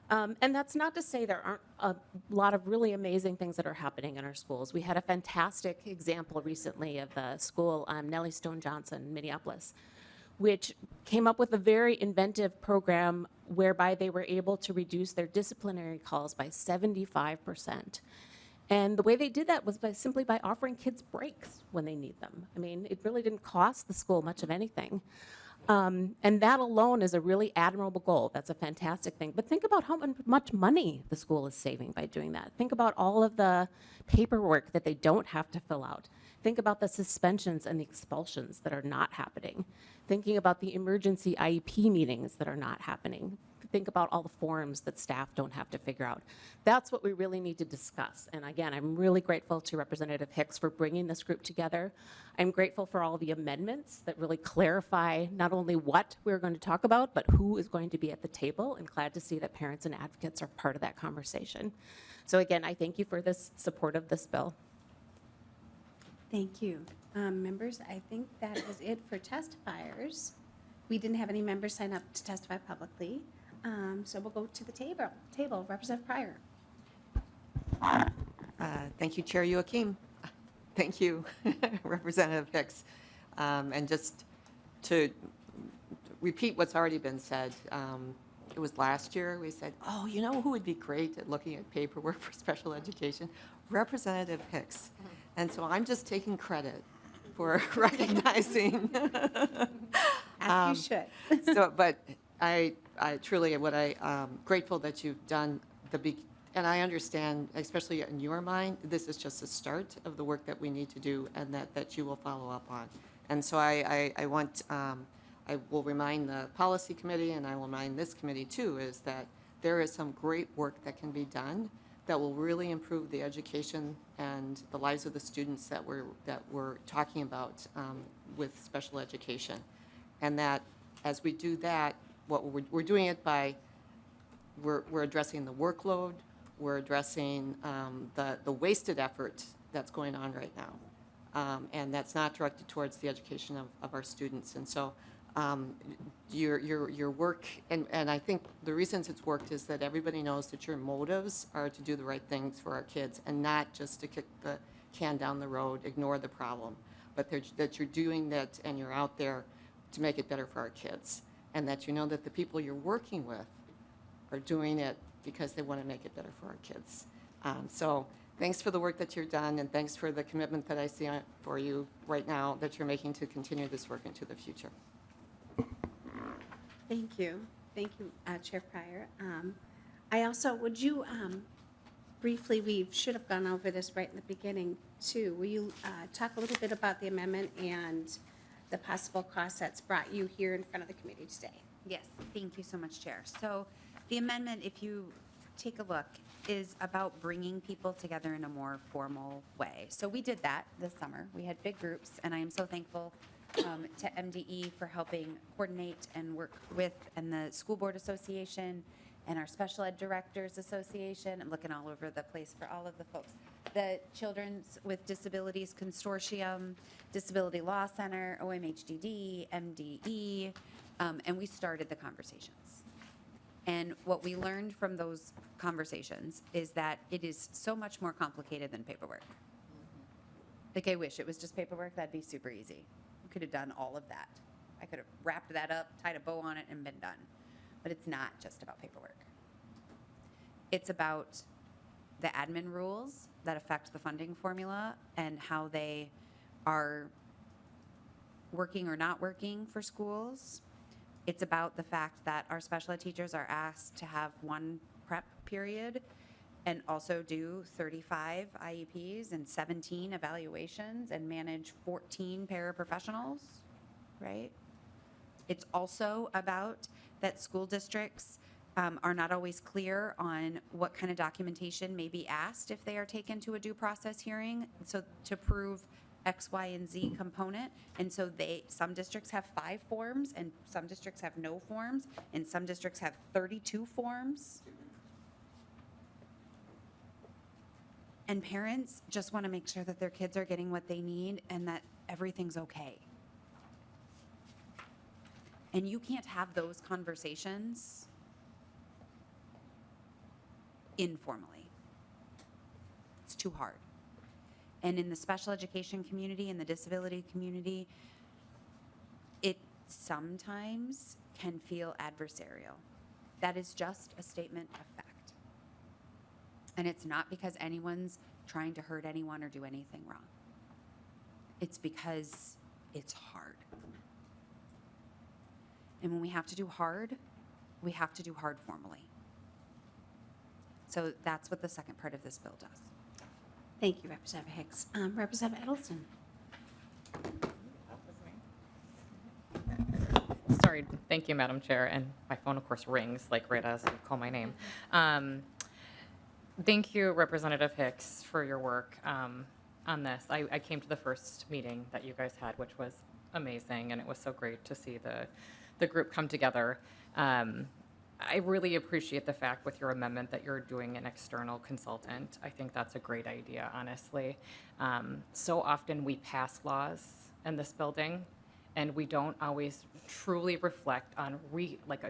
And that's not to say there aren't a lot of really amazing things that are happening in our schools. We had a fantastic example recently of the school, Nellie Stone Johnson, Minneapolis, which came up with a very inventive program whereby they were able to reduce their disciplinary calls by 75%. And the way they did that was simply by offering kids breaks when they need them. I mean, it really didn't cost the school much of anything. And that alone is a really admirable goal. That's a fantastic thing. But think about how much money the school is saving by doing that. Think about all of the paperwork that they don't have to fill out. Think about the suspensions and the expulsions that are not happening. Thinking about the emergency IEP meetings that are not happening. Think about all the forms that staff don't have to figure out. That's what we really need to discuss. And again, I'm really grateful to Representative Hicks for bringing this group together. I'm grateful for all the amendments that really clarify not only what we're going to talk about, but who is going to be at the table, and glad to see that parents and advocates are part of that conversation. So again, I thank you for this support of this bill. Thank you. Members, I think that is it for testifiers. We didn't have any members sign up to testify publicly, so we'll go to the table. Representative Pryor. Thank you, Chair Joachim. Thank you, Representative Hicks. And just to repeat what's already been said, it was last year we said, oh, you know who would be great at looking at paperwork for special education? Representative Hicks. And so I'm just taking credit for recognizing. As you should. But I truly, grateful that you've done and I understand, especially in your mind, this is just the start of the work that we need to do and that you will follow up on. And so I will remind the policy committee, and I will remind this committee too, is that there is some great work that can be done that will really improve the education and the lives of the students that we're talking about with special education. And that as we do that, we're doing it by, we're addressing the workload, we're addressing the wasted effort that's going on right now. And that's not directed towards the education of our students. And so your work, and I think the reasons it's worked is that everybody knows that your motives are to do the right things for our kids and not just to kick the can down the road, ignore the problem, but that you're doing that and you're out there to make it better for our kids. And that you know that the people you're working with are doing it because they want to make it better for our kids. So thanks for the work that you've done, and thanks for the commitment that I see for you right now that you're making to continue this work into the future. Thank you. Thank you, Chair Pryor. I also, would you briefly, we should have gone over this right in the beginning too. Will you talk a little bit about the amendment and the possible costs that's brought you here in front of the committee today? Yes, thank you so much, Chair. So the amendment, if you take a look, is about bringing people together in a more formal way. So we did that this summer. We had big groups, and I am so thankful to MDE for helping coordinate and work with, and the School Board Association and our Special Ed Directors Association. I'm looking all over the place for all of the folks. The Children's with Disabilities Consortium, Disability Law Center, OMHDD, MDE, and we started the conversations. And what we learned from those conversations is that it is so much more complicated than paperwork. Like, I wish it was just paperwork. That'd be super easy. We could have done all of that. I could have wrapped that up, tied a bow on it, and been done. But it's not just about paperwork. It's about the admin rules that affect the funding formula and how they are working or not working for schools. It's about the fact that our special ed teachers are asked to have one prep period and also do 35 IEPs and 17 evaluations and manage 14 paraprofessionals, right? It's also about that school districts are not always clear on what kind of documentation may be asked if they are taken to a due process hearing, so to prove X, Y, and Z component. And so some districts have 5 forms, and some districts have no forms, and some districts have 32 forms. And parents just want to make sure that their kids are getting what they need and that everything's okay. And you can't have those conversations informally. It's too hard. And in the special education community and the disability community, it sometimes can feel adversarial. That is just a statement of fact. And it's not because anyone's trying to hurt anyone or do anything wrong. It's because it's hard. And when we have to do hard, we have to do hard formally. So that's what the second part of this bill does. Thank you, Representative Hicks. Representative Edelson. Sorry, thank you, Madam Chair. And my phone, of course, rings like right as you call my name. Thank you, Representative Hicks, for your work on this. I came to the first meeting that you guys had, which was amazing, and it was so great to see the group come together. I really appreciate the fact with your amendment that you're doing an external consultant. I think that's a great idea, honestly. So often we pass laws in this building, and we don't always truly reflect on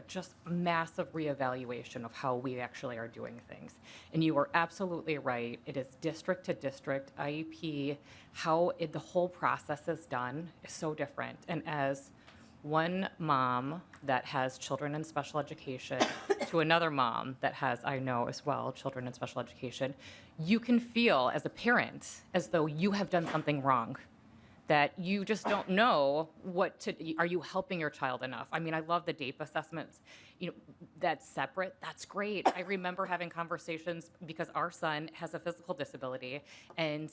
just massive reevaluation of how we actually are doing things. And you are absolutely right. It is district to district, IEP, the whole process is done is so different. And as one mom that has children in special education to another mom that has, I know as well, children in special education, you can feel as a parent as though you have done something wrong, that you just don't know are you helping your child enough? I mean, I love the DAPE assessments, that's separate, that's great. I remember having conversations because our son has a physical disability and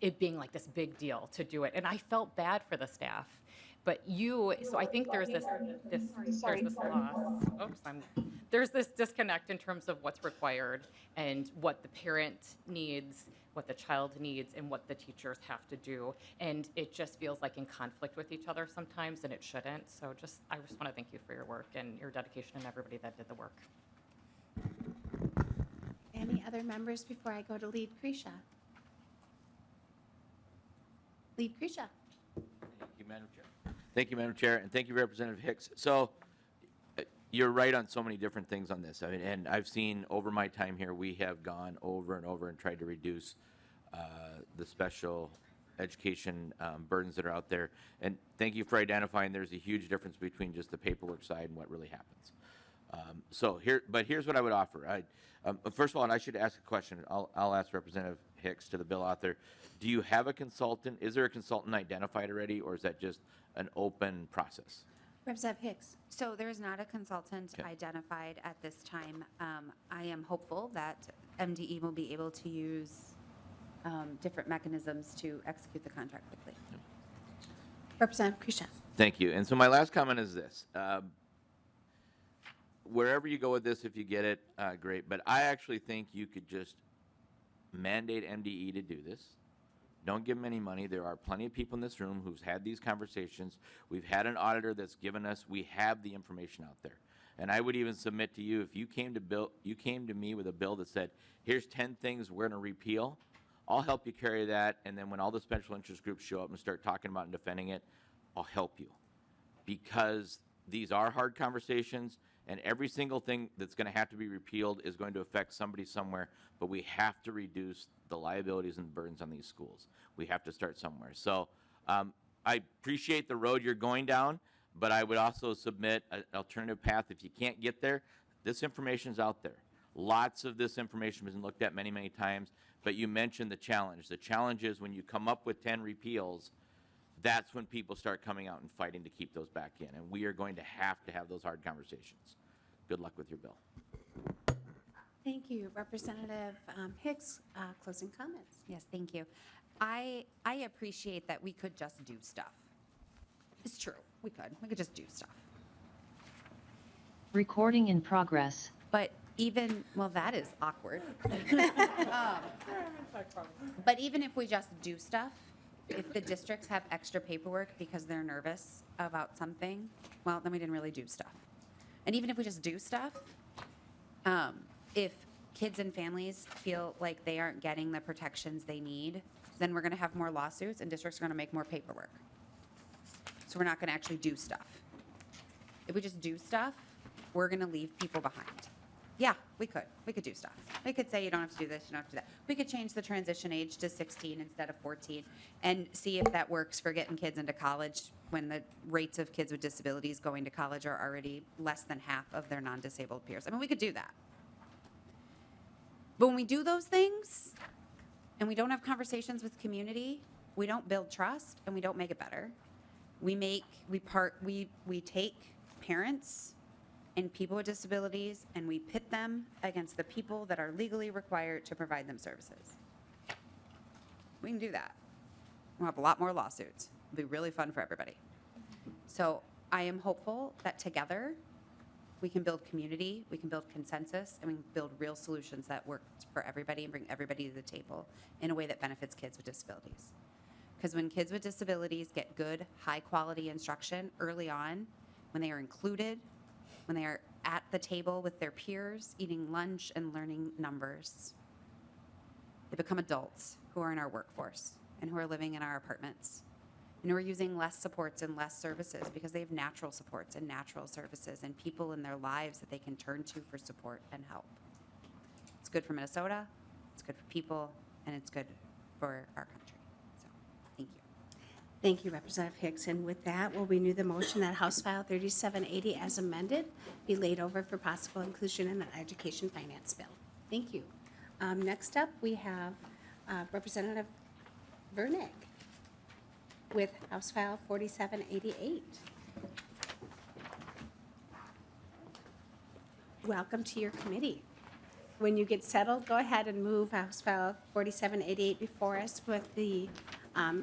it being like this big deal to do it. And I felt bad for the staff. But so I think there's this loss. Oops, there's this disconnect in terms of what's required and what the parent needs, what the child needs, and what the teachers have to do. And it just feels like in conflict with each other sometimes, and it shouldn't. So I just want to thank you for your work and your dedication and everybody that did the work. Any other members before I go to Lead Krisha? Lead Krisha. Thank you, Madam Chair. Thank you, Madam Chair, and thank you, Representative Hicks. So you're right on so many different things on this. I mean, and I've seen over my time here, we have gone over and over and tried to reduce the special education burdens that are out there. And thank you for identifying there's a huge difference between just the paperwork side and what really happens. But here's what I would offer. First of all, and I should ask a question. I'll ask Representative Hicks to the bill author. Do you have a consultant? Is there a consultant identified already, or is that just an open process? Representative Hicks. So there is not a consultant identified at this time. I am hopeful that MDE will be able to use different mechanisms to execute the contract quickly. Representative Krisha. Thank you. And so my last comment is this. Wherever you go with this, if you get it, great. But I actually think you could just mandate MDE to do this. Don't give them any money. There are plenty of people in this room who's had these conversations. We've had an auditor that's given us, we have the information out there. And I would even submit to you, if you came to me with a bill that said, here's 10 things we're going to repeal, I'll help you carry that. And then when all the special interest groups show up and start talking about and defending it, I'll help you. Because these are hard conversations, and every single thing that's going to have to be repealed is going to affect somebody somewhere, but we have to reduce the liabilities and burdens on these schools. We have to start somewhere. So I appreciate the road you're going down, but I would also submit an alternative path. If you can't get there, this information's out there. Lots of this information has been looked at many, many times, but you mentioned the challenge. The challenge is when you come up with 10 repeals, that's when people start coming out and fighting to keep those back in. And we are going to have those hard conversations. Good luck with your bill. Thank you. Representative Hicks, closing comments. Yes, thank you. I appreciate that we could just do stuff. It's true. We could just do stuff. Recording in progress. But well, that is awkward. But even if we just do stuff, if the districts have extra paperwork because they're nervous about something, well, then we didn't really do stuff. And even if we just do stuff, if kids and families feel like they aren't getting the protections they need, then we're going to have more lawsuits and districts are going to make more paperwork. So we're not going to actually do stuff. If we just do stuff, we're going to leave people behind. Yeah, we could. We could do stuff. We could say you don't have to do this, you don't have to do that. We could change the transition age to 16 instead of 14 and see if that works for getting kids into college when the rates of kids with disabilities going to college are already less than half of their non-disabled peers. I mean, we could do that. But when we do those things and we don't have conversations with community, we don't build trust and we don't make it better. We take parents and people with disabilities and we pit them against the people that are legally required to provide them services. We can do that. We'll have a lot more lawsuits. It'll be really fun for everybody. So I am hopeful that together we can build community, we can build consensus, and we can build real solutions that work for everybody and bring everybody to the table in a way that benefits kids with disabilities. Because when kids with disabilities get good, high-quality instruction early on, when they are included, when they are at the table with their peers, eating lunch and learning numbers, they become adults who are in our workforce and who are living in our apartments And we're using less supports and less services because they have natural supports and natural services and people in their lives that they can turn to for support and help. It's good for Minnesota, it's good for people, and it's good for our country. So, thank you. Thank you, Representative Hicks. And with that, we'll renew the motion that House File 3780 as amended be laid over for possible inclusion in the education finance bill. Thank you. Next up, we have Representative Virnig with House File 4788. Welcome to your committee. When you get settled, go ahead and move House File 4788 before us with the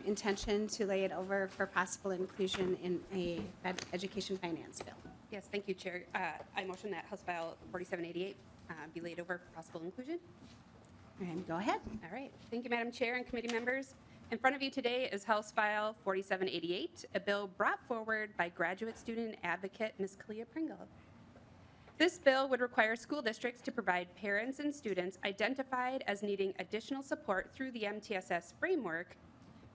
intention to lay it over for possible inclusion in a education finance bill. Yes, thank you, Chair. I motion that House File 4788 be laid over for possible inclusion. And go ahead. All right. Thank you, Madam Chair and committee members. In front of you today is House File 4788, a bill brought forward by graduate student advocate Ms. Kalia Pringle. This bill would require school districts to provide parents and students identified as needing additional support through the MTSS framework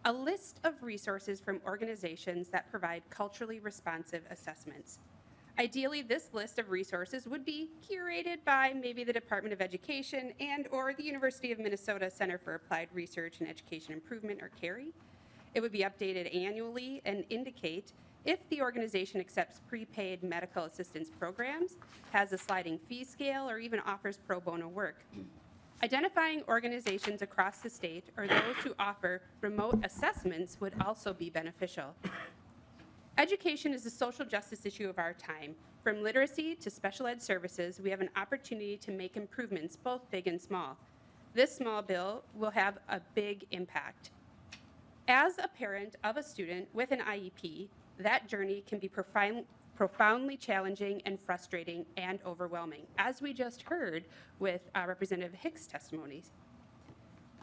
a list of resources from organizations that provide culturally responsive assessments. Ideally, this list of resources would be curated by maybe the Department of Education and/or the University of Minnesota Center for Applied Research and Education Improvement, or CARI. It would be updated annually and indicate if the organization accepts prepaid medical assistance programs, has a sliding fee scale, or even offers pro bono work. Identifying organizations across the state or those who offer remote assessments would also be beneficial. Education is a social justice issue of our time. From literacy to special ed services, we have an opportunity to make improvements, both big and small. This small bill will have a big impact. As a parent of a student with an IEP, that journey can be profoundly challenging and frustrating and overwhelming, as we just heard with Representative Hicks' testimonies.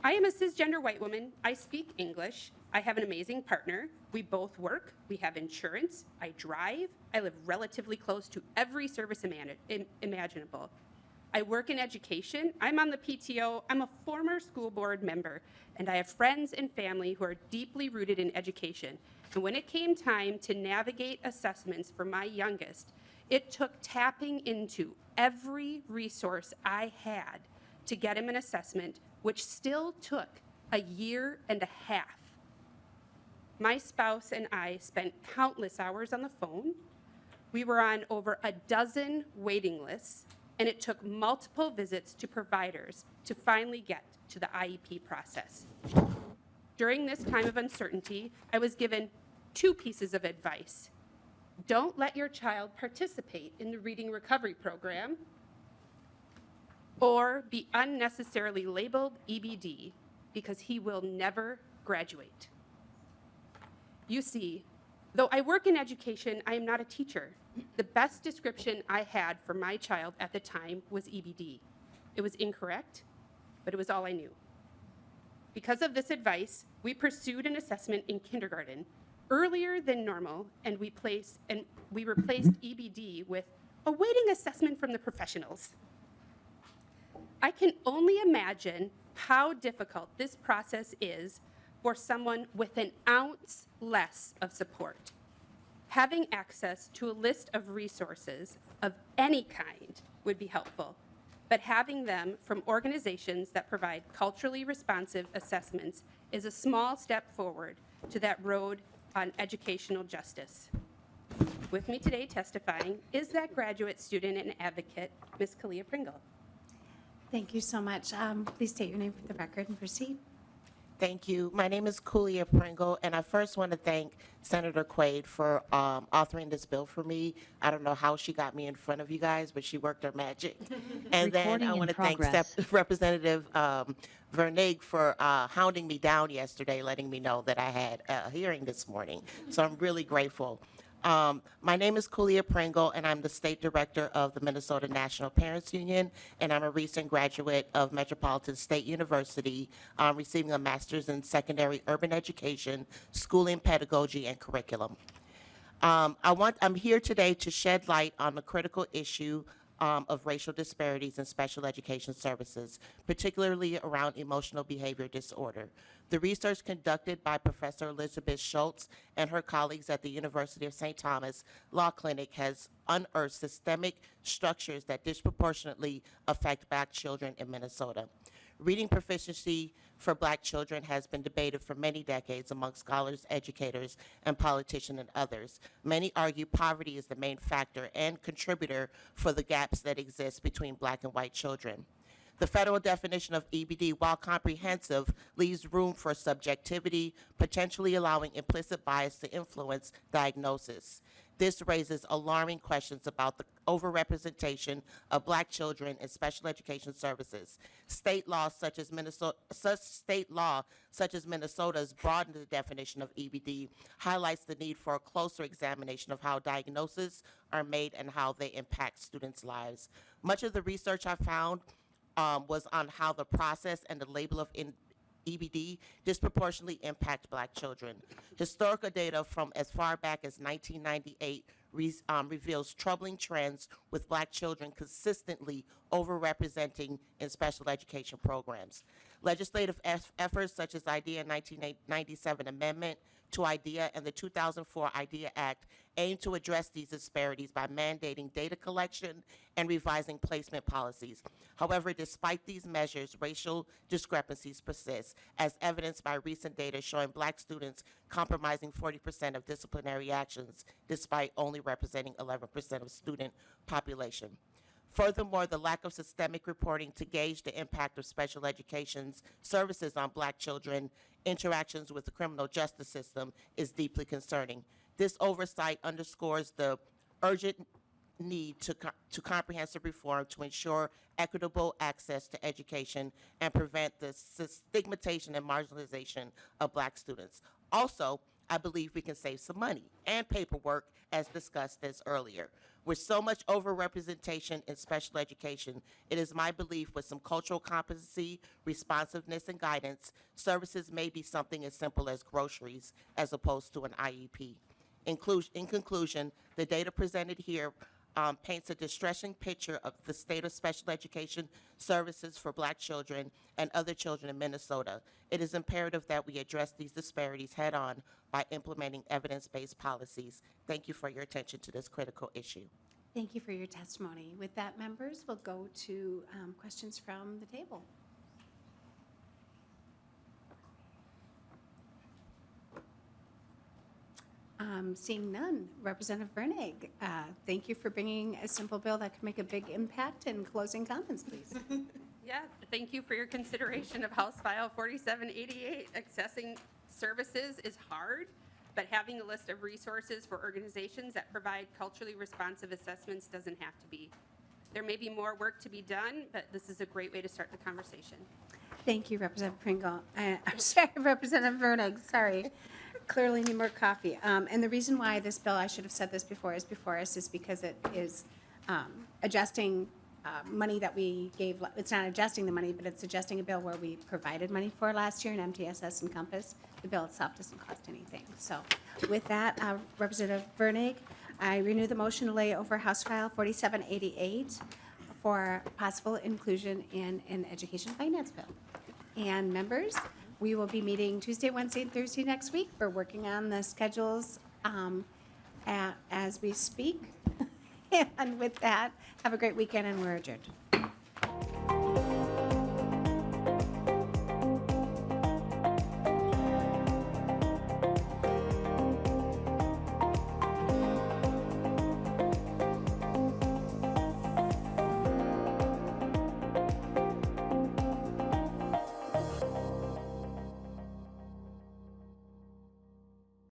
I am a cisgender white woman. I speak English. I have an amazing partner. We both work. We have insurance. I drive. I live relatively close to every service imaginable. I work in education. I'm on the PTO. I'm a former school board member, and I have friends and family who are deeply rooted in education. And when it came time to navigate assessments for my youngest, it took tapping into every resource I had to get him an assessment, which still took a year and a half. My spouse and I spent countless hours on the phone. We were on over a dozen waiting lists, and it took multiple visits to providers to finally get to the IEP process. During this time of uncertainty, I was given 2 pieces of advice. Don't let your child participate in the reading recovery program, or be unnecessarily labeled EBD because he will never graduate. You see, though I work in education, I am not a teacher. The best description I had for my child at the time was EBD. It was incorrect, but it was all I knew. Because of this advice, we pursued an assessment in kindergarten earlier than normal, and we replaced EBD with awaiting assessment from the professionals. I can only imagine how difficult this process is for someone with an ounce less of support. Having access to a list of resources of any kind would be helpful, but having them from organizations that provide culturally responsive assessments is a small step forward to that road on educational justice. With me today testifying is that graduate student and advocate, Ms. Kalia Pringle. Thank you so much. Please state your name for the record and proceed. Thank you. My name is Kalia Pringle, and I first want to thank Senator Quaid for authoring this bill for me. I don't know how she got me in front of you guys, but she worked her magic. And then I want to thank Representative Virnig for hounding me down yesterday, letting me know that I had a hearing this morning. So I'm really grateful. My name is Kalia Pringle, and I'm the State Director of the Minnesota National Parents Union, and I'm a recent graduate of Metropolitan State University, receiving a master's in secondary urban education, schooling, pedagogy, and curriculum. I'm here today to shed light on the critical issue of racial disparities in special education services, particularly around emotional behavior disorder. The research conducted by Professor Elizabeth Schultz and her colleagues at the University of St. Thomas Law Clinic has unearthed systemic structures that disproportionately affect Black children in Minnesota. Reading proficiency for Black children has been debated for many decades among scholars, educators, and politicians and others. Many argue poverty is the main factor and contributor for the gaps that exist between Black and white children. The federal definition of EBD, while comprehensive, leaves room for subjectivity, potentially allowing implicit bias to influence diagnosis. This raises alarming questions about the overrepresentation of Black children in special education services. State law such as Minnesota's broadened the definition of EBD highlights the need for a closer examination of how diagnoses are made and how they impact students' lives. Much of the research I found was on how the process and the label of EBD disproportionately impact Black children. Historical data from as far back as 1998 reveals troubling trends with Black children consistently overrepresenting in special education programs. Legislative efforts such as IDEA 1997 Amendment to IDEA and the 2004 IDEA Act aim to address these disparities by mandating data collection and revising placement policies. However, despite these measures, racial discrepancies persist, as evidenced by recent data showing Black students compromising 40% of disciplinary actions, despite only representing 11% of student population. Furthermore, the lack of systemic reporting to gauge the impact of special education services on Black children interactions with the criminal justice system is deeply concerning. This oversight underscores the urgent need to comprehensive reform to ensure equitable access to education and prevent the stigmatization and marginalization of Black students. Also, I believe we can save some money and paperwork, as discussed earlier. With so much overrepresentation in special education, it is my belief with some cultural competency, responsiveness, and guidance, services may be something as simple as groceries as opposed to an IEP. In conclusion, the data presented here paints a distressing picture of the state of special education services for Black children and other children in Minnesota. It is imperative that we address these disparities head-on by implementing evidence-based policies. Thank you for your attention to this critical issue. Thank you for your testimony. With that, members, we'll go to questions from the table. Seeing none, Representative Virnig, thank you for bringing a simple bill that can make a big impact, and closing comments, please. Yeah, thank you for your consideration of House File 4788. Accessing services is hard, but having a list of resources for organizations that provide culturally responsive assessments doesn't have to be. There may be more work to be done, but this is a great way to start the conversation. Thank you, Representative Pringle. I'm sorry, Representative Virnig, sorry. Clearly need more coffee. And the reason why this bill, I should have said this before, is before us is because it is adjusting money that we gave. It's not adjusting the money, but it's adjusting a bill where we provided money for last year in MTSS and Compass. The bill itself doesn't cost anything. So with that, Representative Virnig, I renew the motion to lay over House File 4788 for possible inclusion in an education finance bill. And members, we will be meeting Tuesday, Wednesday, and Thursday next week. We're working on the schedules as we speak. And with that, have a great weekend, and we're adjourned.